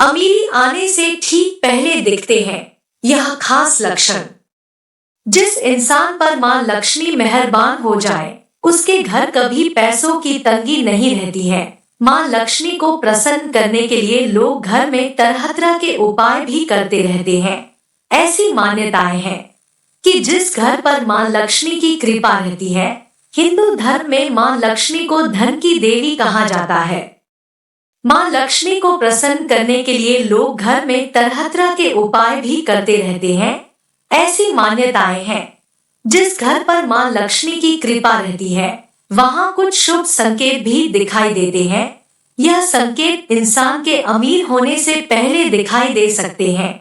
अमीरी आने से ठीक पहले दिखते हैं यह खास लक्षण। जिस इंसान पर मां लक्ष्मी मेहरबान हो जाए, उसके घर कभी पैसों की तंगी नहीं रहती है। मां लक्ष्मी को प्रसन्न करने के लिए लोग घर में तरह तरह के उपाय भी करते रहते हैं। ऐसी मान्यताएं हैं कि जिस घर पर मां लक्ष्मी की कृपा रहती है, हिंदू धर्म में मां लक्ष्मी को धन की देवी कहा जाता है। मां लक्ष्मी को प्रसन्न करने के लिए लोग घर में तरह तरह के उपाय भी करते रहते हैं। ऐसी मान्यताएं हैं, जिस घर पर मां लक्ष्मी की कृपा रहती है, वहां कुछ शुभ संकेत भी दिखाई देते हैं। यह संकेत इंसान के अमीर होने से पहले दिखाई दे सकते हैं।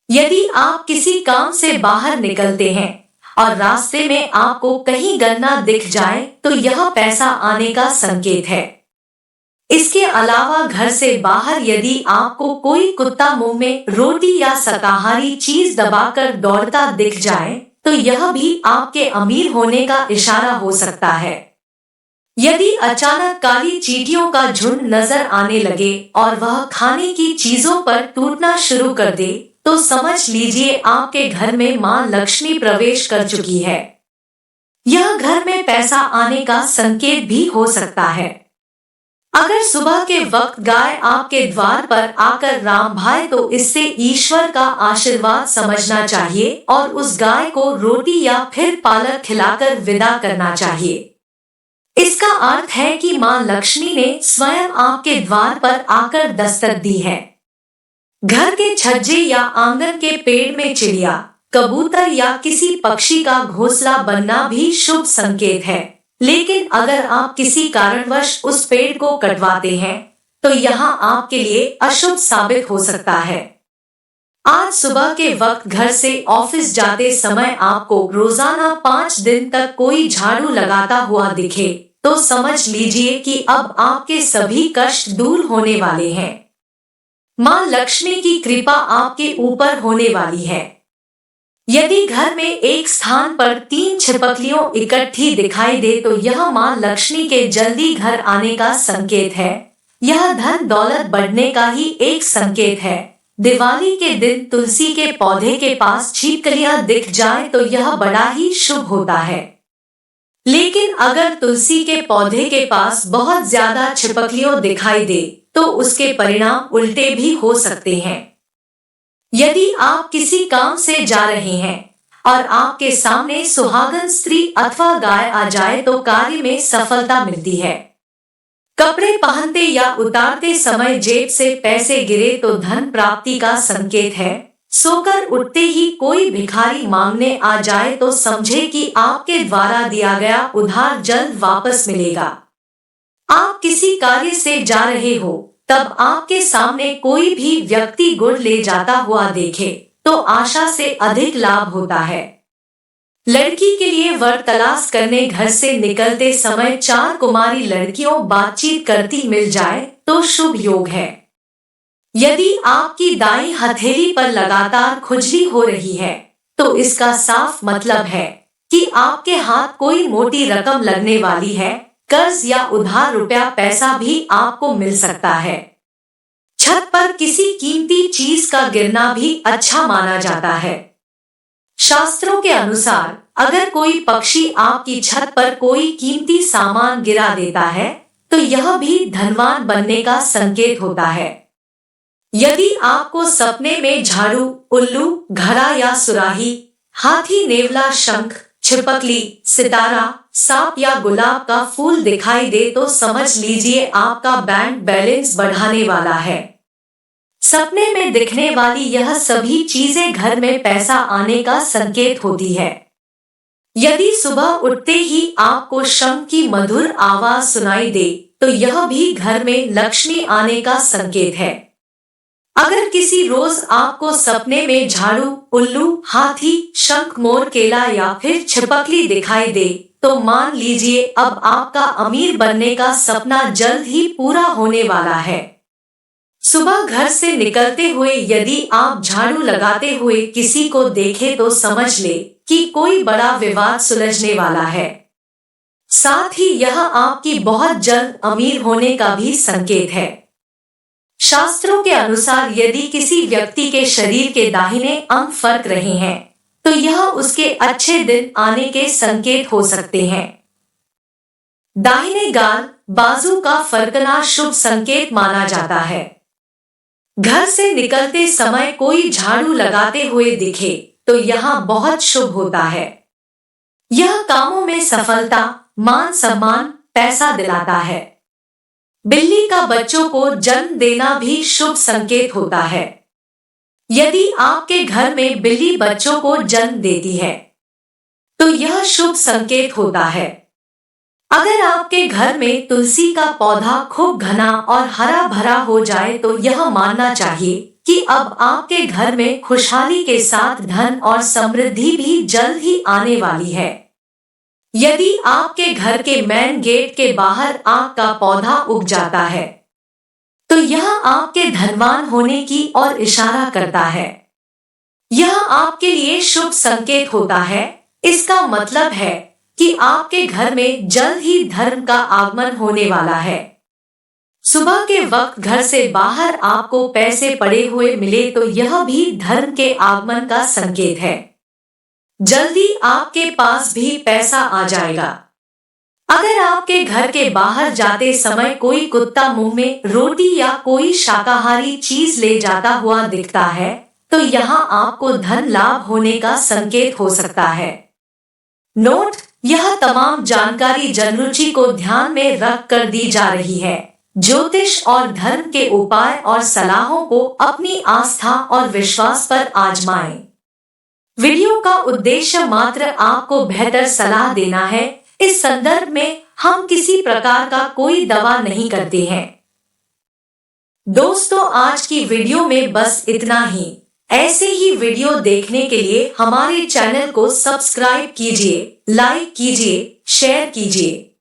यदि आप किसी काम से बाहर निकलते हैं और रास्ते में आपको कहीं गन्ना दिख जाए, तो यह पैसा आने का संकेत है। इसके अलावा घर से बाहर यदि आपको कोई कुत्ता मुंह में रोटी या शाकाहारी चीज दबाकर दौड़ता दिख जाए, तो यह भी आपके अमीर होने का इशारा हो सकता है। यदि अचानक काली चींटियों का झुंड नजर आने लगे और वह खाने की चीजों पर टूटना शुरू कर दे, तो समझ लीजिए आपके घर में मां लक्ष्मी प्रवेश कर चुकी है। यह घर में पैसा आने का संकेत भी हो सकता है। अगर सुबह के वक्त गाय आपके द्वार पर आकर राम भाए, तो इससे ईश्वर का आशीर्वाद समझना चाहिए और उस गाय को रोटी या फिर पालक खिलाकर विदा करना चाहिए। इसका अर्थ है कि मां लक्ष्मी ने स्वयं आपके द्वार पर आकर दस्तक दी है। घर के छज्जे या आंगन के पेड़ में चिड़िया, कबूतर या किसी पक्षी का घोंसला बनना भी शुभ संकेत है। लेकिन अगर आप किसी कारणवश उस पेड़ को कटवाते हैं, तो यहाँ आपके लिए अशुभ साबित हो सकता है। आज सुबह के वक्त घर से ऑफिस जाते समय आपको रोजाना 5 दिन तक कोई झाड़ू लगाता हुआ दिखे, तो समझ लीजिए कि अब आपके सभी कष्ट दूर होने वाले हैं। मां लक्ष्मी की कृपा आपके ऊपर होने वाली है। यदि घर में एक स्थान पर 3 छिपकलियों इकट्ठी दिखाई दे, तो यह मां लक्ष्मी के जल्दी घर आने का संकेत है। यह धन दौलत बढ़ने का ही एक संकेत है। दिवाली के दिन तुलसी के पौधे के पास छिपकलियां दिख जाए, तो यह बड़ा ही शुभ होता है। लेकिन अगर तुलसी के पौधे के पास बहुत ज्यादा छिपकलियों दिखाई दे, तो उसके परिणाम उल्टे भी हो सकते हैं। यदि आप किसी काम से जा रहे हैं और आपके सामने सुहागन स्त्री अथवा गाय आ जाए, तो कार्य में सफलता मिलती है। कपड़े पहनते या उतारते समय जेब से पैसे गिरे, तो धन प्राप्ति का संकेत है। सोकर उठते ही कोई भिखारी मांगने आ जाए, तो समझे कि आपके द्वारा दिया गया उधार जल्द वापस मिलेगा। आप किसी कार्य से जा रहे हो, तब आपके सामने कोई भी व्यक्ति गुड़ ले जाता हुआ देखे, तो आशा से अधिक लाभ होता है। लड़की के लिए वर तलाश करने घर से निकलते समय 4 कुमारी लड़कियों बातचीत करती मिल जाए, तो शुभ योग है। यदि आपकी दाईं हथेली पर लगातार खुजली हो रही है, तो इसका साफ मतलब है कि आपके हाथ कोई मोटी रकम लगने वाली है। कर्ज या उधार रुपया पैसा भी आपको मिल सकता है। छत पर किसी कीमती चीज का गिरना भी अच्छा माना जाता है। शास्त्रों के अनुसार अगर कोई पक्षी आपकी छत पर कोई कीमती सामान गिरा देता है, तो यह भी धनवान बनने का संकेत होता है। यदि आपको सपने में झाड़ू, उल्लू, घड़ा या सुराही, हाथी, नेवला, शंख, छिपकली, सितारा, सांप या गुलाब का फूल दिखाई दे, तो समझ लीजिए आपका बैंक बैलेंस बढ़ाने वाला है। सपने में दिखने वाली यह सभी चीजें घर में पैसा आने का संकेत होती है। यदि सुबह उठते ही आपको शंख की मधुर आवाज सुनाई दे, तो यह भी घर में लक्ष्मी आने का संकेत है। अगर किसी रोज आपको सपने में झाड़ू, उल्लू, हाथी, शंख, मोर, केला या फिर छिपकली दिखाई दे, तो मान लीजिए अब आपका अमीर बनने का सपना जल्द ही पूरा होने वाला है। सुबह घर से निकलते हुए यदि आप झाड़ू लगाते हुए किसी को देखें, तो समझ ले कि कोई बड़ा विवाद सुलझने वाला है। साथ ही यह आपकी बहुत जल्द अमीर होने का भी संकेत है। शास्त्रों के अनुसार यदि किसी व्यक्ति के शरीर के दाहिने अंग फर्क रहे हैं तो यह उसके अच्छे दिन आने के संकेत हो सकते हैं। दाहिने गाल बाजू का फरकना शुभ संकेत माना जाता है। घर से निकलते समय कोई झाड़ू लगाते हुए दिखे तो यह बहुत शुभ होता है। यह कामों में सफलता, मान सम्मान, पैसा दिलाता है। बिल्ली का बच्चों को जन्म देना भी शुभ संकेत होता है। यदि आपके घर में बिल्ली बच्चों को जन्म देती है तो यह शुभ संकेत होता है। अगर आपके घर में तुलसी का पौधा खूब घना और हरा भरा हो जाए तो यह मानना चाहिए कि अब आपके घर में खुशहाली के साथ धन और समृद्धि भी जल्द ही आने वाली है। यदि आपके घर के मेन गेट के बाहर आक का पौधा उग जाता है तो यह आपके धनवान होने की ओर इशारा करता है। यह आपके लिए शुभ संकेत होता है। इसका मतलब है कि आपके घर में जल्द ही धर्म का आगमन होने वाला है। सुबह के वक्त घर से बाहर आपको पैसे पड़े हुए मिले तो यह भी धर्म के आगमन का संकेत है। जल्दी आपके पास भी पैसा आ जाएगा। अगर आपके घर के बाहर जाते समय कोई कुत्ता मुंह में रोटी या कोई शाकाहारी चीज ले जाता हुआ दिखता है तो यहाँ आपको धन लाभ होने का संकेत हो सकता है। नोट: यह तमाम जानकारी जनरुचि को ध्यान में रख कर दी जा रही है। ज्योतिष और धर्म के उपाय और सलाहों को अपनी आस्था और विश्वास पर आजमाएं। वीडियो का उद्देश्य मात्र आपको बेहतर सलाह देना है। इस संदर्भ में हम किसी प्रकार का कोई दावा नहीं करते हैं। दोस्तों, आज की वीडियो में बस इतना ही। ऐसे ही वीडियो देखने के लिए हमारे चैनल को सब्सक्राइब कीजिए, लाइक कीजिए, शेयर कीजिए।